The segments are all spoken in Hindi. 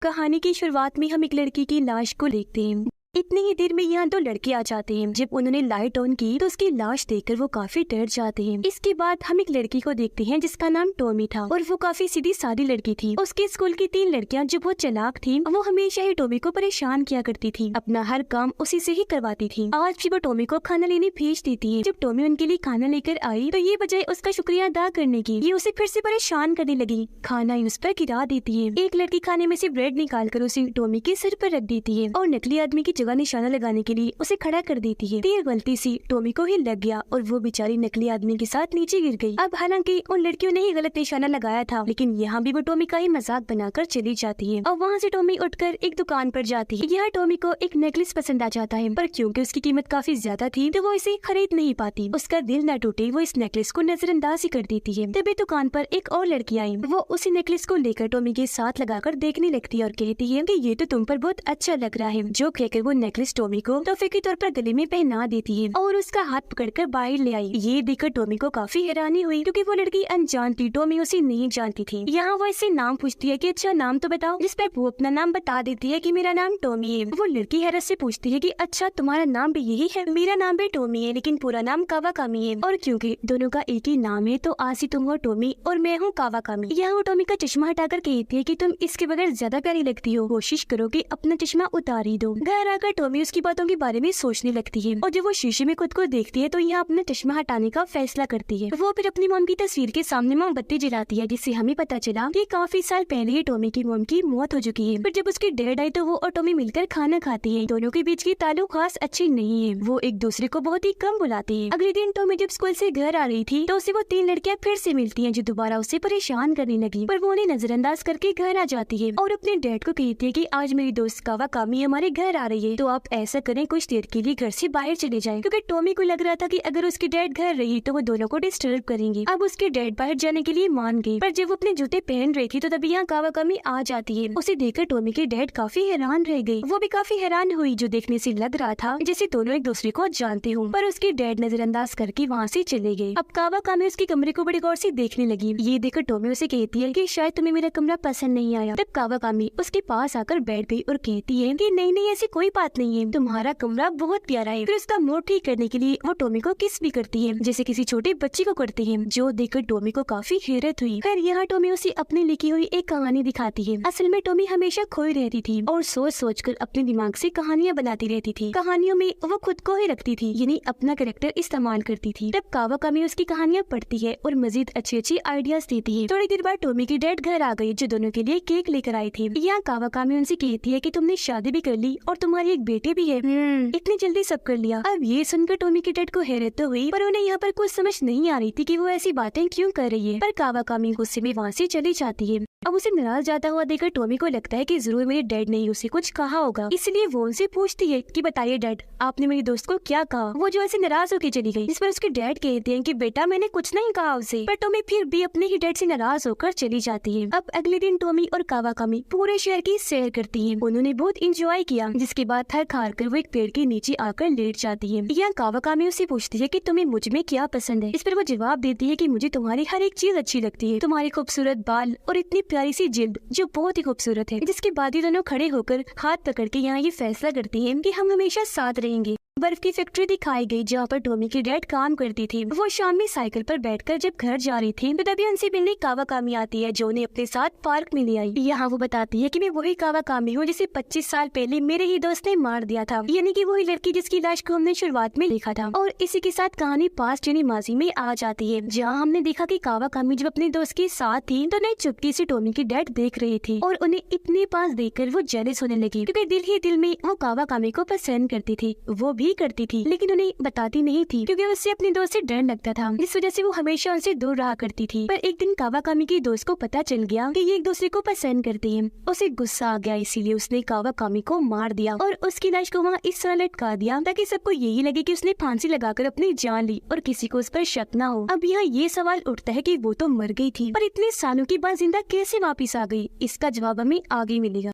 कहानी की शुरुआत में हम एक लड़की की लाश को देखते हैं। इतनी ही देर में यहाँ दो लड़के आ जाते हैं। जब उन्होंने लाइट ऑन की तो उसकी लाश देखकर वो काफी डर जाते हैं। इसके बाद हम एक लड़की को देखते हैं जिसका नाम टॉमी था और वो काफी सीधी सादी लड़की थी। उसके स्कूल की तीन लड़कियाँ जो बहुत चालाक थी, वो हमेशा ही टॉमी को परेशान किया करती थी, अपना हर काम उसी से ही करवाती थी। आज भी वो टॉमी को खाना लेने भेज देती है। जब टॉमी उनके लिए खाना लेकर आई तो ये बजाय उसका शुक्रिया अदा करने की, ये उसे फिर से परेशान करने लगी। खाना ही उस पर गिरा देती है। एक लड़की खाने में से ब्रेड निकाल कर उसे टॉमी के सिर पर रख देती है और नकली आदमी की जगह निशाना लगाने के लिए उसे खड़ा कर देती है। तीर गलती से टॉमी को ही लग गया और वो बेचारी नकली आदमी के साथ नीचे गिर गई। अब हालांकि उन लड़कियों ने ही गलत निशाना लगाया था, लेकिन यहाँ भी वो टॉमी का ही मजाक बनाकर चली जाती है और वहाँ से टॉमी उठकर एक दुकान पर जाती है। यहाँ टॉमी को एक नेकलेस पसंद आ जाता है, पर क्योंकि उसकी कीमत काफी ज्यादा थी तो वो इसे खरीद नहीं पाती। उसका दिल न टूटे, वो इस नेकलेस को नजरअंदाज ही कर देती है। तभी दुकान पर एक और लड़की आई, वो उसी नेकलेस को लेकर टॉमी के साथ लगाकर देखने लगती है और कहती है कि ये तो तुम पर बहुत अच्छा लग रहा है। जो कहकर वो नेकलेस टॉमी को तोहफे के तौर पर गले में पहना देती है और उसका हाथ पकड़कर बाहर ले आई। ये देखकर टॉमी को काफी हैरानी हुई क्योंकि वो लड़की अनजान थी, टॉमी उसे नहीं जानती थी। यहाँ वो इससे नाम पूछती है कि अच्छा नाम तो बताओ, जिस पर वो अपना नाम बता देती है कि मेरा नाम टॉमी है। वो लड़की हैरत से पूछती है कि अच्छा तुम्हारा नाम भी यही है? मेरा नाम भी टॉमी है, लेकिन पूरा नाम कावाकामी है। और क्योंकि दोनों का एक ही नाम है तो आज ही तुम हो टॉमी और मैं हूँ कावाकामी। यहाँ वो टॉमी का चश्मा हटाकर कहती है कि तुम इसके बगैर ज्यादा प्यारी लगती हो, कोशिश करो कि अपना चश्मा उतार ही दो। घर आकर टॉमी उसकी बातों के बारे में सोचने लगती है और जब वो शीशे में खुद को देखती है तो यहाँ अपना चश्मा हटाने का फैसला करती है। वो फिर अपनी मॉम की तस्वीर के सामने मोमबत्ती जलाती है, जिससे हमें पता चला कि काफी साल पहले ही टॉमी की मॉम की मौत हो चुकी है। फिर जब उसकी डेड आई तो वो और टॉमी मिलकर खाना खाती है। दोनों के बीच की ताल्लुक खास अच्छी नहीं है, वो एक दूसरे को बहुत ही कम बुलाते हैं। अगले दिन टॉमी जब स्कूल से घर आ रही थी तो उसे वो तीन लड़कियां फिर से मिलती हैं जो दोबारा उसे परेशान करने लगी, पर वो उन्हें नजरअंदाज करके घर आ जाती है और अपने डैड को कहती है कि आज मेरी दोस्त कावाकामी हमारे घर आ रही है, तो आप ऐसा करें कुछ देर के लिए घर से बाहर चले जाएं, क्योंकि टॉमी को लग रहा था कि अगर उसकी डैड घर रही तो वो दोनों को डिस्टर्ब करेंगे। अब उसके डैड बाहर जाने के लिए मान गई, पर जब वो अपने जूते पहन रही थी तो तभी यहाँ कावाकामी आ जाती है। उसे देखकर टॉमी के डैड काफी हैरान रह गई। वो भी काफी हैरान हुई, जो देखने से लग रहा था जैसे दोनों एक दूसरे को जानते हों, पर उसके डैड नजरअंदाज करके वहाँ से चले गए। अब कावाकामी उसके कमरे को बड़ी गौर से देखने लगी। ये देखकर टॉमी उसे कहती है कि शायद तुम्हें मेरा कमरा पसंद नहीं आया। तब कावाकामी उसके पास आकर बैठ गई और कहती है कि नहीं नहीं, ऐसी कोई बात नहीं है, तुम्हारा कमरा बहुत प्यारा है। फिर उसका मूड ठीक करने के लिए वो टॉमी को किस भी करती है, जैसे किसी छोटे बच्चे को करती है, जो देखकर टॉमी को काफी हैरत हुई। फिर यहाँ टॉमी उसे अपनी लिखी हुई एक कहानी दिखाती है। असल में टॉमी हमेशा खोई रहती थी और सोच सोच कर अपने दिमाग से कहानियाँ बनाती रहती थी। कहानियों में वो खुद को ही रखती थी, यानी अपना कैरेक्टर इस्तेमाल करती थी। तब कावाकामी उसकी कहानियाँ पढ़ती है और मजीद अच्छी अच्छी आइडियाज देती है। थोड़ी देर बाद टॉमी की डैड घर आ गई, जो दोनों के लिए केक लेकर आई थी। यहाँ कावाकामी उनसे कहती है कि तुमने शादी भी कर ली और तुम्हारी एक बेटी भी है। इतनी जल्दी सब कर लिया। अब ये सुनकर टॉमी के डैड को हैरत तो हुई, पर उन्हें यहाँ पर कुछ समझ नहीं आ रही थी कि वो ऐसी बातें क्यों कर रही है। पर कावाकामी गुस्से में वहाँ से चली जाती है। अब उसे नाराज जाता हुआ देखकर टॉमी को लगता है कि जरूर मेरे डैड ने उसे कुछ कहा होगा, इसलिए वो उनसे पूछती है कि बताइए डैड, आपने मेरी दोस्त को क्या कहा? वो जो ऐसे नाराज होकर चली गई, जिस पर उसके डैड कहते हैं कि बेटा मैंने कुछ नहीं कहा उसे। पर टॉमी फिर भी अपने ही डैड से नाराज होकर चली जाती है। अब अगले दिन टॉमी और कावाकामी पूरे शहर की सैर करती है। उन्होंने बहुत इंजॉय किया, जिसके बाद थक हार कर वो एक पेड़ के नीचे आकर लेट जाती है। यहाँ कावाकामी उसे पूछती है कि तुम्हें मुझ में क्या पसंद है? इस पर वो जवाब देती है कि मुझे तुम्हारी हर एक चीज अच्छी लगती है, तुम्हारी खूबसूरत बाल और इतनी प्यारी सी जिल्द जो बहुत ही खूबसूरत है। जिसके बाद ही दोनों खड़े होकर हाथ पकड़ के यहाँ ये फैसला करती हैं कि हम हमेशा साथ रहेंगे। बर्फ की फैक्ट्री दिखाई गई जहाँ पर टॉमी की डैड काम करती थी। वो शाम में साइकिल पर बैठकर जब घर जा रही थी तो तभी उनसे मिलने कावाकामी आती है, जो उन्हें अपने साथ पार्क में ले आई। यहाँ वो बताती है कि मैं वही कावाकामी हूँ जिसे 25 साल पहले मेरे ही दोस्त ने मार दिया था, यानी कि वही लड़की जिसकी लाश को हमने शुरुआत में देखा था। और इसी के साथ कहानी पास्ट यानी माजी में आ जाती है, जहाँ हमने देखा कि कावाकामी जब अपने दोस्त के साथ थी तो उन्हें चुपके से टॉमी की डैड देख रही थी और उन्हें इतने पास देखकर वो जेलस होने लगी, क्योंकि दिल ही दिल में वो कावाकामी को पसंद करती थी। वो भी करती थी, लेकिन उन्हें बताती नहीं थी क्योंकि उससे अपने दोस्त से डर लगता था, जिस वजह से वो हमेशा उनसे दूर रहा करती थी। पर एक दिन कावाकामी की दोस्त को पता चल गया कि ये एक दूसरे को पसंद करते हैं। उसे गुस्सा आ गया, इसीलिए उसने कावाकामी को मार दिया और उसकी लाश को वहाँ इस तरह लटका दिया ताकि सबको यही लगे कि उसने फांसी लगाकर अपनी जान ली और किसी को उस पर शक न हो। अब यहाँ ये सवाल उठता है कि वो तो मर गई थी, पर इतने सालों के बाद जिंदा कैसे वापिस आ गई? इसका जवाब हमें आगे मिलेगा।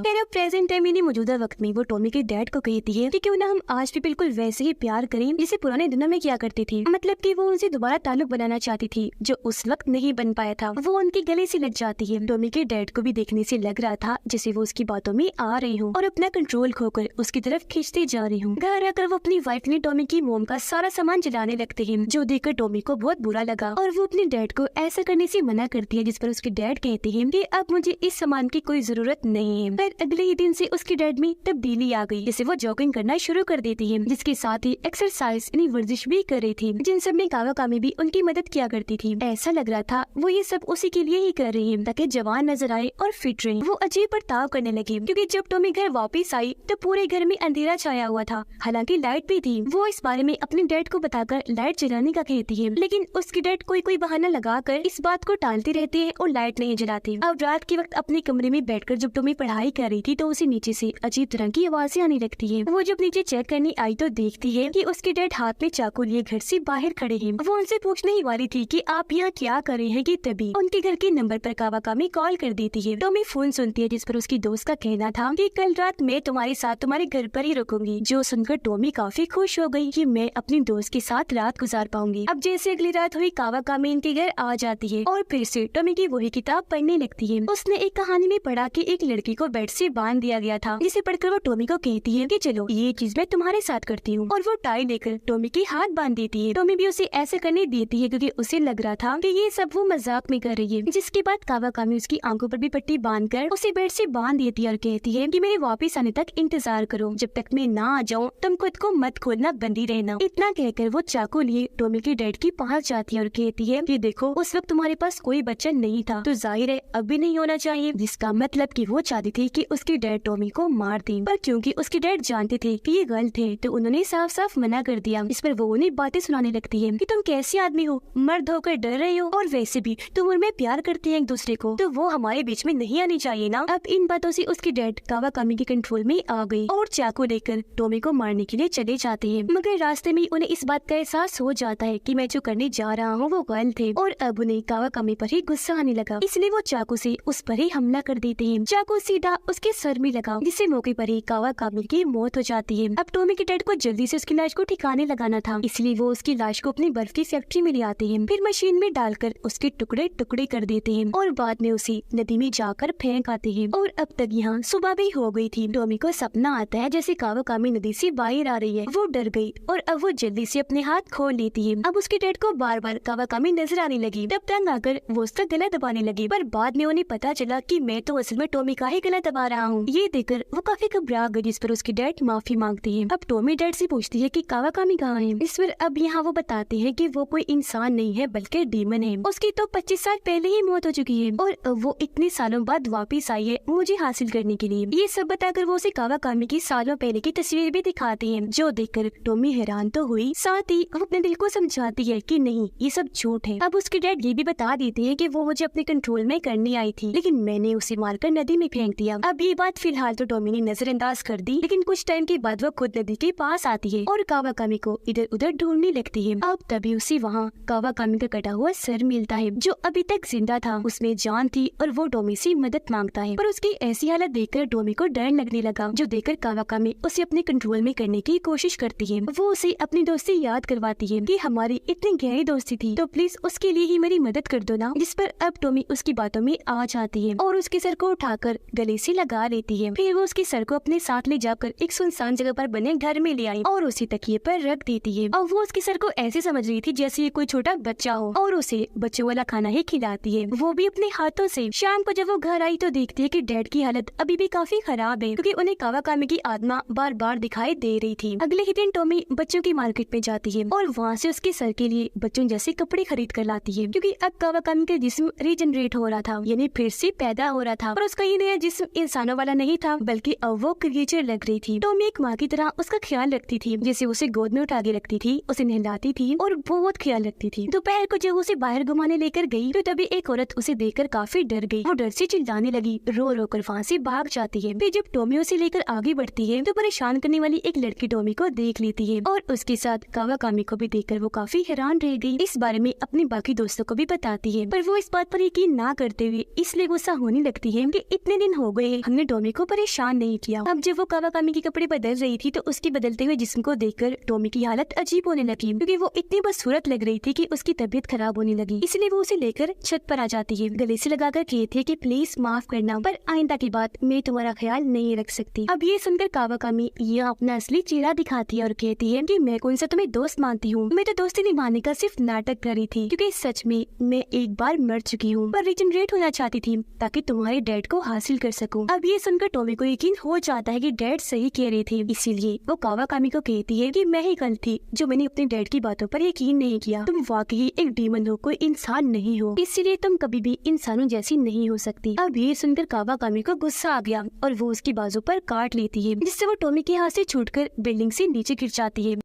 फिर प्रेजेंट टाइम यानी मौजूदा वक्त में वो टॉमी के डैड को कहती है कि क्यों ना हम आज भी बिल्कुल वैसे ही प्यार करें जैसे पुराने दिनों में किया करती थी। मतलब कि वो उनसे दोबारा ताल्लुक बनाना चाहती थी जो उस वक्त नहीं बन पाया था। वो उनके गले से लग जाती है। टॉमी के डैड को भी देखने से लग रहा था जैसे वो उसकी बातों में आ रही हूँ और अपना कंट्रोल खोकर उसकी तरफ खींचती जा रही हूँ। घर आकर वो अपनी वाइफ ने टॉमी की मोम का सारा सामान जलाने लगते हैं, जो देखकर टॉमी को बहुत बुरा लगा और वो अपने डैड को ऐसा करने से मना करती है, जिस पर उसके डैड कहते हैं कि अब मुझे इस सामान की कोई जरूरत नहीं है। फिर अगले ही दिन से उसके डैड में तब्दीली आ गई, जैसे वो जॉगिंग करना शुरू कर देती है, जिसके साथ ही एक्सरसाइज यानी वर्जिश भी कर रही थी, जिन सब में कावाकामी भी उनकी मदद किया करती थी। ऐसा लग रहा था वो ये सब उसी के लिए ही कर रही है ताकि जवान नजर आए और फिट रहे। वो अजीब बर्ताव करने लगी क्योंकि जब टॉमी घर वापस आई तो पूरे घर में अंधेरा छाया हुआ था, हालांकि लाइट भी थी। वो इस बारे में अपने डैड को बताकर लाइट जलाने का कहती है, लेकिन उसके डैड कोई बहाना लगाकर इस बात को टालते रहते हैं और लाइट नहीं जलाते। अब रात के वक्त अपने कमरे में बैठकर जब टॉमी पढ़ाई कर रही थी तो उसे नीचे से अजीब तरह की आवाजें आने लगती है। वो जब नीचे चेक करने आई तो देखती है कि उसके डैड हाथ में चाकू लिए घर से बाहर खड़े हैं। वो उनसे पूछने ही वाली थी कि आप यहाँ क्या कर रहे हैं कि तभी उनके घर के नंबर पर कावाकामी कॉल कर देती है। टॉमी फोन सुनती है जिस पर उसकी दोस्त का कहना था कि कल रात मैं तुम्हारे साथ तुम्हारे घर पर ही रुकूंगी, जो सुनकर टॉमी काफी खुश हो गई कि मैं अपनी दोस्त के साथ रात गुजार पाऊंगी। अब जैसे अगली रात हुई कावाकामी इनके घर आ जाती है और फिर से टॉमी की वही किताब पढ़ने लगती है। उसने एक कहानी में पढ़ा कि एक लड़की को बेड से बांध दिया गया था, जिसे पढ़कर वो टॉमी को कहती है कि चलो ये चीज मैं तुम्हारे साथ करती हूँ, और वो टाई लेकर टॉमी के हाथ बांध देती है। टॉमी भी उसे ऐसे करने देती है क्योंकि उसे लग रहा था कि ये सब वो मजाक में कर रही है। जिसके बाद कावाकामी उसकी आंखों पर भी पट्टी बांधकर उसे बेड से बांध देती है और कहती है कि मेरे वापस आने तक इंतजार करो, जब तक मैं ना आ जाऊँ तुम खुद को मत खोलना, बंदी रहना। इतना कहकर वो चाकू लिए टॉमी के डैड की पास जाती है और कहती है कि देखो उस वक्त तुम्हारे पास कोई बच्चा नहीं था तो जाहिर है अब भी नहीं होना चाहिए, जिसका मतलब कि वो चाहती थी कि उसके डैड टॉमी को मार दे, पर क्योंकि उसके डैड जानते थे कि ये गलत है तो उन्होंने साफ साफ मना कर दिया। इस पर वो उन्हें बातें सुनाने लगती है कि तुम कैसे आदमी हो, मर्द होकर डर रहे हो, और वैसे भी तुम और मैं प्यार करते हैं एक दूसरे को, तो वो हमारे बीच में नहीं आनी चाहिए ना। अब इन बातों से उसके डैड कावाकामी के कंट्रोल में आ गई और चाकू लेकर टॉमी को मारने के लिए चले जाते हैं, मगर रास्ते में उन्हें इस बात का एहसास हो जाता है कि मैं जो करने जा रहा हूँ वो गलत है, और अब उन्हें कावाकामी पर ही गुस्सा आने लगा, इसलिए वो चाकू से उस पर ही हमला कर देते हैं। चाकू सीधा उसके सर में लगा, जिससे मौके पर ही कावाकामी की मौत हो जाती है। अब टॉमी के डैड को जल्दी से उसकी लाश को ठिकाने लगाना था, इसलिए वो उसकी लाश को अपनी बर्फ की फैक्ट्री में ले आते हैं, फिर मशीन में डालकर उसके टुकड़े टुकड़े कर देते हैं और बाद में उसे नदी में जाकर फेंक आते हैं। और अब तक यहाँ सुबह भी हो गई थी। टॉमी को सपना आता है जैसे कावाकामी नदी से बाहर आ रही है। वो डर गई और अब वो जल्दी से अपने हाथ खोल लेती है। अब उसके डैड को बार बार कावाकामी नजर आने लगी, तब तंग आकर वो उसका गला दबाने लगी, पर बाद में उन्हें पता चला कि मैं तो असल में टॉमी का ही गला दबा रहा हूँ। ये देखकर वो काफी घबरा गई, जिस पर उसके डैड माफी मांगते हैं। अब टॉमी डैड से पूछती है कि कावाकामी कहाँ है। इस पर अब यहाँ वो बताते हैं कि वो कोई इंसान नहीं है बल्कि डीमन है। उसकी तो 25 साल पहले ही मौत हो चुकी है और वो इतने सालों बाद वापस आई है मुझे हासिल करने के लिए। ये सब बताकर वो उसे कावाकामी की सालों पहले की तस्वीर भी दिखाते हैं, जो देखकर टॉमी हैरान तो हुई, साथ ही वो अपने दिल को समझाती है कि नहीं ये सब झूठ है। अब उसके डैड ये भी बता देते हैं कि वो मुझे अपने कंट्रोल में करने आई थी, लेकिन मैंने उसे मारकर नदी में फेंक दिया। अब ये बात फिलहाल तो टॉमी ने नजरअंदाज कर दी, लेकिन कुछ टाइम के बाद वो खुद नदी के पास आती है और कावाकामी को इधर उधर ढूंढने लगती है। अब तभी उसे वहाँ कावाकामी का कटा हुआ सर मिलता है, जो अभी तक जिंदा था, उसमें जान थी, और वो टॉमी से मदद मांगता है। पर उसकी ऐसी हालत देखकर टॉमी को डर लगने लगा, जो देखकर कावाकामी उसे अपने कंट्रोल में करने की कोशिश करती है। वो उसे अपनी दोस्ती याद करवाती है कि हमारी इतनी गहरी दोस्ती थी, तो प्लीज उसके लिए ही मेरी मदद कर दो ना। जिस पर अब टॉमी उसकी बातों में आ जाती है और उसके सर को उठाकर गले से लगा लेती है। फिर वो उसके सर को अपने साथ ले जाकर एक सुनसान जगह पर बने घर में ले आई और उसे तकिए पर रख देती है। और वो उसके सर को ऐसे समझ रही थी जैसे ये कोई छोटा बच्चा हो, और उसे बच्चों वाला खाना ही खिलाती है, वो भी अपने हाथों से। शाम को जब वो घर आई तो देखती है कि डैड की हालत अभी भी काफी खराब है, क्योंकि उन्हें कावाकामी की आत्मा बार बार दिखाई दे रही थी। अगले ही दिन टॉमी बच्चों की मार्केट में जाती है और वहाँ से उसके सर के लिए बच्चों जैसे कपड़े खरीद कर लाती है, क्योंकि अब कावाकामी का जिस्म रीजनरेट हो रहा था, यानी फिर से पैदा हो रहा था। पर उसका ये नया जिस्म इंसानों वाला नहीं था, बल्कि अब वो क्रिएचर लग रही थी। टॉमी एक माँ की तरह उसका ख्याल रखती थी, जैसे उसे गोद में उठा के रखती थी, उसे नहलाती थी और बहुत ख्याल रखती थी। दोपहर को जब उसे बाहर घुमाने लेकर गई तो तभी एक औरत उसे देखकर काफी डर गई। वो डर से चिल्लाने लगी, रो रो कर वहाँ से भाग जाती है। फिर जब टॉमी उसे लेकर आगे बढ़ती है तो परेशान करने वाली एक लड़की टॉमी को देख लेती है और उसके साथ कावाकामी को भी देखकर वो काफी हैरान रह गई। इस बारे में अपने बाकी दोस्तों को भी बताती है, पर वो इस बात पर यकीन ना करते हुए इसलिए गुस्सा होने लगती है कि इतने दिन हो गए लिए हमने टॉमी को परेशान नहीं किया। अब जब वो कावाकामी के कपड़े बदल रही थी तो उसके बदलते हुए जिस्म को देखकर टॉमी की हालत अजीब होने लगी, क्योंकि वो इतनी बदसूरत लग रही थी कि उसकी तबीयत खराब होने लगी। इसलिए वो उसे लेकर छत पर आ जाती है, गले से लगाकर कहती है कि प्लीज माफ करना, पर आइंदा की बात मैं तुम्हारा ख्याल नहीं रख सकती। अब ये सुनकर कावाकामी यह अपना असली चेहरा दिखाती है और कहती है कि मैं कौन सा तुम्हें दोस्त मानती हूँ, मैं तो दोस्ती निभाने का सिर्फ नाटक कर रही थी, क्योंकि सच में मैं एक बार मर चुकी हूँ, पर रिजनरेट होना चाहती थी ताकि तुम्हारे डैड को हासिल कर सकूं। अब ये सुनकर टॉमी को यकीन हो जाता है कि डैड सही कह रहे थे, इसीलिए वो कावाकामी को कहती है कि मैं ही गलत थी जो मैंने अपने डैड की बातों पर यकीन नहीं किया। तुम वाकई एक डीमन हो, कोई इंसान नहीं हो, इसीलिए तुम कभी भी इंसानों जैसी नहीं हो सकती। अब ये सुनकर कावाकामी को गुस्सा आ गया और वो उसकी बाजू पर काट लेती है, जिससे वो टॉमी के हाथ से छूटकर बिल्डिंग से नीचे गिर जाती है।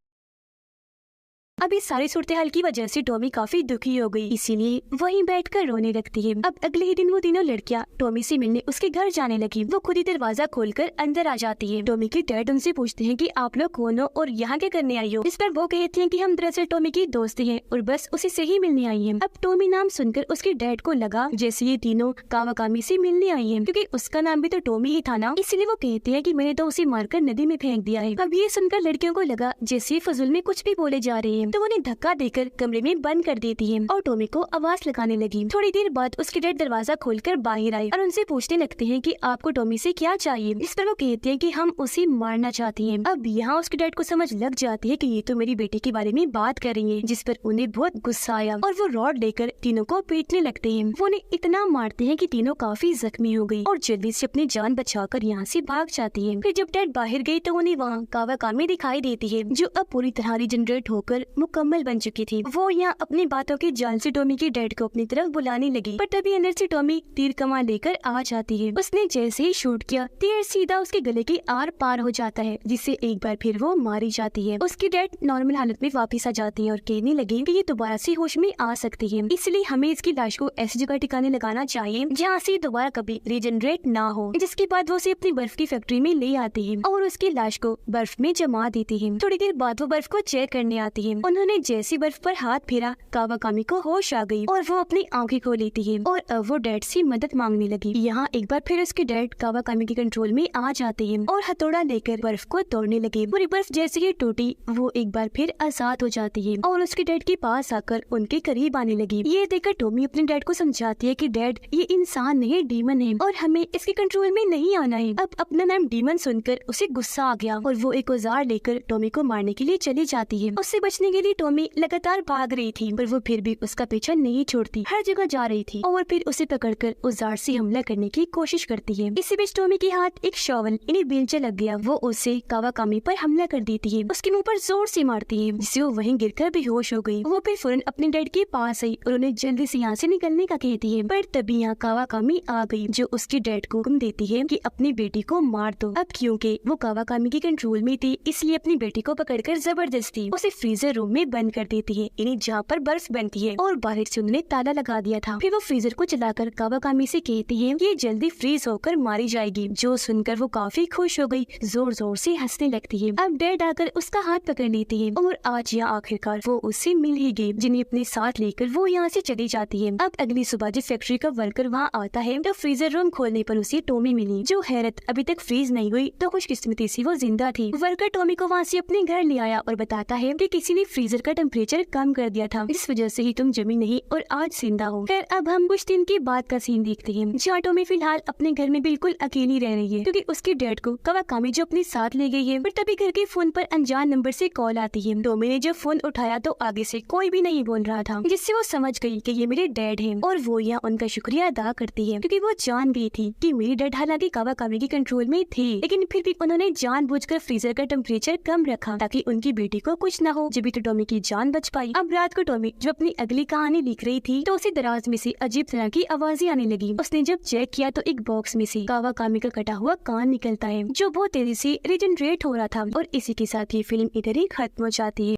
अब इस सारी सूरत हाल की वजह से टॉमी काफी दुखी हो गई, इसीलिए वहीं बैठकर रोने लगती है। अब अगले ही दिन वो तीनों लड़कियां टॉमी से मिलने उसके घर जाने लगी। वो खुद ही दरवाजा खोलकर अंदर आ जाती है। टॉमी के डैड उनसे पूछते हैं कि आप लोग कौन हो और यहाँ क्या करने आई हो, इस पर वो कहती हैं कि हम दरअसल टॉमी की दोस्त हैं और बस उसी से ही मिलने आई हैं। अब टॉमी नाम सुनकर उसके डैड को लगा जैसे ये तीनों कावाकामी से मिलने आई है, क्योंकि उसका नाम भी तो टॉमी ही था ना, इसलिए वो कहते हैं कि मैंने तो उसे मारकर नदी में फेंक दिया है। अब ये सुनकर लड़कियों को लगा जैसे फजूल में कुछ भी बोले जा रहे हैं, तो उन्हें धक्का देकर कमरे में बंद कर देती है और टॉमी को आवाज लगाने लगी। थोड़ी देर बाद उसके डैड दरवाजा खोलकर बाहर आए और उनसे पूछने लगते हैं कि आपको टॉमी से क्या चाहिए, इस पर वो कहते हैं कि हम उसे मारना चाहते हैं। अब यहाँ उसके डैड को समझ लग जाती है कि ये तो मेरी बेटी के बारे में बात कर रही है, जिस पर उन्हें बहुत गुस्सा आया और वो रॉड लेकर तीनों को पीटने लगते हैं। वो उन्हें इतना मारते हैं कि तीनों काफी जख्मी हो गई और जल्दी से अपनी जान बचाकर यहाँ से भाग जाती है। फिर जब डैड बाहर गई तो उन्हें वहाँ कावाकामी दिखाई देती है, जो अब पूरी तरह रिजनरेट होकर मुकम्मल बन चुकी थी। वो यहाँ अपनी बातों की जान से टॉमी के डैड को अपनी तरफ बुलाने लगी, पर तभी अंदर से टॉमी तीर कमान लेकर आ जाती है। उसने जैसे ही शूट किया, तीर सीधा उसके गले के आर पार हो जाता है, जिससे एक बार फिर वो मारी जाती है। उसके डैड नॉर्मल हालत में वापस आ जाती है और कहने लगे कि ये दोबारा से होश में आ सकती है, इसलिए हमें इसकी लाश को ऐसी जगह ठिकाने लगाना चाहिए जहाँ से दोबारा कभी रिजनरेट ना हो। जिसके बाद वो उसे अपनी बर्फ की फैक्ट्री में ले आती है और उसकी लाश को बर्फ में जमा देती है। थोड़ी देर बाद वो बर्फ को चेक करने आती है। उन्होंने जैसी बर्फ पर हाथ फेरा, कावाकामी को होश आ गई और वो अपनी आंखें खोल लेती है और अब वो डैड से मदद मांगने लगी। यहाँ एक बार फिर उसके डैड कावाकामी के कंट्रोल में आ जाते हैं और हथौड़ा लेकर बर्फ को तोड़ने लगे। पूरी बर्फ जैसे ही टूटी, वो एक बार फिर आजाद हो जाती है और उसके डैड के पास आकर उनके करीब आने लगी। ये देखकर टॉमी अपने डैड को समझाती है कि डैड, ये इंसान नहीं, डीमन है और हमें इसके कंट्रोल में नहीं आना है। अब अपना नाम डीमन सुनकर उसे गुस्सा आ गया और वो एक औजार लेकर टॉमी को मारने के लिए चली जाती है। उससे बचने के लिए टॉमी लगातार भाग रही थी, पर वो फिर भी उसका पीछा नहीं छोड़ती, हर जगह जा रही थी और फिर उसे पकड़कर औजार से हमला करने की कोशिश करती है। इसी बीच टॉमी के हाथ एक शॉवल यानी बेलचा लग गया। वो उसे कावाकामी पर हमला कर देती है, उसके मुंह पर जोर से मारती है, जिससे वो वहीं गिरकर बेहोश हो गई। वो फिर फौरन अपने डैड के पास आई और उन्हें जल्दी से यहाँ से निकलने का कहती है, पर तभी यहाँ कावाकामी आ गई, जो उसके डैड को हुक्म देती है कि अपनी बेटी को मार दो। अब क्योंकि वो कावाकामी के कंट्रोल में थी, इसलिए अपनी बेटी को पकड़कर जबरदस्ती उसे फ्रीजर रूम में बंद कर देती है, यानी जहाँ पर बर्फ बनती है, और बाहर से उन्होंने ताला लगा दिया था। फिर वो फ्रीजर को चलाकर कावाकामी से कहती है कि ये जल्दी फ्रीज होकर मारी जाएगी, जो सुनकर वो काफी खुश हो गई, जोर जोर से हंसने लगती है। अब डैड आकर उसका हाथ पकड़ लेती है और आज या आखिरकार वो उससे मिल ही गई, जिन्हें अपने साथ लेकर वो यहाँ से चली जाती है। अब अगली सुबह जब फैक्ट्री का वर्कर वहाँ आता है तो फ्रीजर रूम खोलने पर उसे टॉमी मिली, जो हैरत अभी तक फ्रीज नहीं हुई, तो खुशकिस्मती से वो जिंदा थी। वर्कर टॉमी को वहाँ से अपने घर ले आया और बताता है कि किसी ने फ्रीजर का टेम्परेचर कम कर दिया था, इस वजह से ही तुम जमी नहीं और आज जिंदा हो। फिर अब हम कुछ दिन के बाद का सीन देखते हैं, जहाँ टॉमी फिलहाल अपने घर में बिल्कुल अकेली रह रही है, क्योंकि उसके डैड को कावाकामी जो अपने साथ ले गई है। पर तभी घर के फोन पर अनजान नंबर से कॉल आती है। टॉमी ने जब फोन उठाया तो आगे से कोई भी नहीं बोल रहा था, जिससे वो समझ गई कि ये मेरे डैड हैं और वो यहाँ उनका शुक्रिया अदा करती है, क्योंकि वो जान गई थी कि मेरे डैड हालांकि कावाकामी के कंट्रोल में थे, लेकिन फिर भी उन्होंने जानबूझकर फ्रीजर का टेम्परेचर कम रखा ताकि उनकी बेटी को कुछ न हो, जब भी तो टॉमी की जान बच पाई। अब रात को टॉमी जो अपनी अगली कहानी लिख रही थी तो उसे दराज में से अजीब तरह की आवाजें आने लगी। उसने जब चेक किया तो एक बॉक्स में से कावाकामी का कटा हुआ कान निकलता है, जो बहुत तेजी से रिजनरेट हो रहा था। और इसी के साथ ही फिल्म इधर ही खत्म हो जाती है।